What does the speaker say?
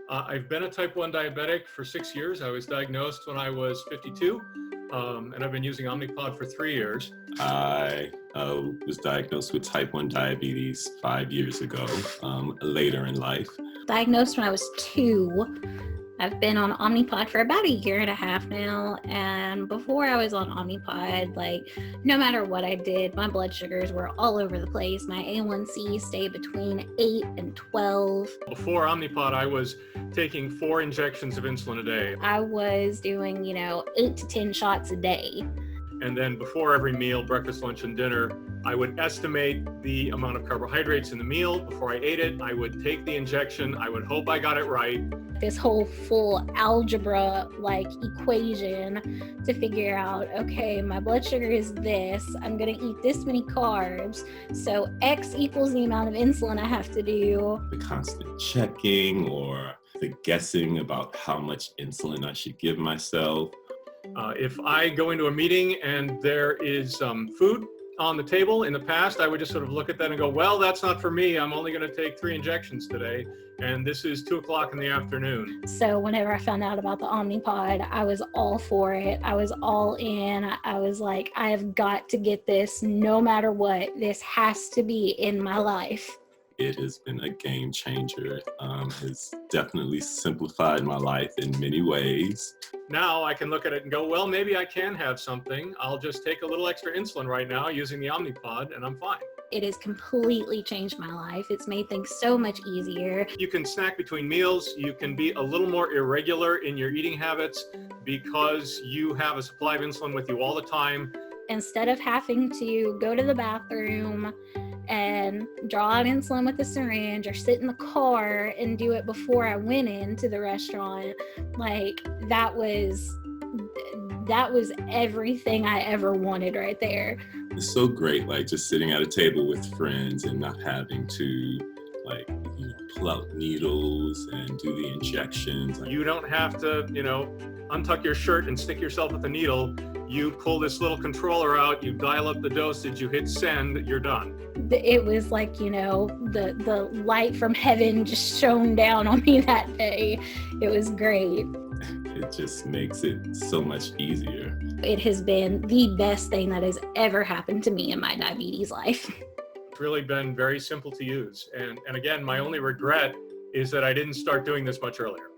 I've been a type 1 diabetic for 6 years. I was diagnosed when I was 52, and I've been using Omnipod for 3 years. I was diagnosed with type 1 diabetes 5 years ago, later in life. Diagnosed when I was 2. I've been on Omnipod for about 1.5 years now, and before I was on Omnipod, no matter what I did, my blood sugars were all over the place. My A1C stayed between 8 and 12. Before Omnipod, I was taking 4 injections of insulin a day. I was doing, 8 to 10 shots a day. And then before every meal, breakfast, lunch, and dinner, I would estimate the amount of carbohydrates in the meal. Before I ate it, I would take the injection. I would hope I got it right. This whole full algebra equation to figure out, okay, my blood sugar is this, I'm gonna eat this many carbs, so X equals the amount of insulin I have to do. The constant checking or the guessing about how much insulin I should give myself. If I go into a meeting and there is food on the table, in the past, I would just sort of look at that and go, well, that's not for me. I'm only going to take 3 injections today. And this is 2:00 in the afternoon. So whenever I found out about the Omnipod, I was all for it. I was all in. I was like, I have got to get this no matter what. This has to be in my life. It has been a game changer. It's definitely simplified my life in many ways. Now I can look at it and go, well, maybe I can have something. I'll just take a little extra insulin right now using the Omnipod and I'm fine. It has completely changed my life. It's made things so much easier. You can snack between meals. You can be a little more irregular in your eating habits because you have a supply of insulin with you all the time. Instead of having to go to the bathroom and draw out insulin with a syringe or sit in the car and do it before I went into the restaurant, that was everything I ever wanted right there. It's so great, just sitting at a table with friends and not having to pull out needles and do the injections. You don't have to, untuck your shirt and stick yourself with a needle. You pull this little controller out, you dial up the dosage, you hit send, you're done. It was the light from heaven just shone down on me that day. It was great. It just makes it so much easier. It has been the best thing that has ever happened to me in my diabetes life. It's really been very simple to use. And again, my only regret is that I didn't start doing this much earlier.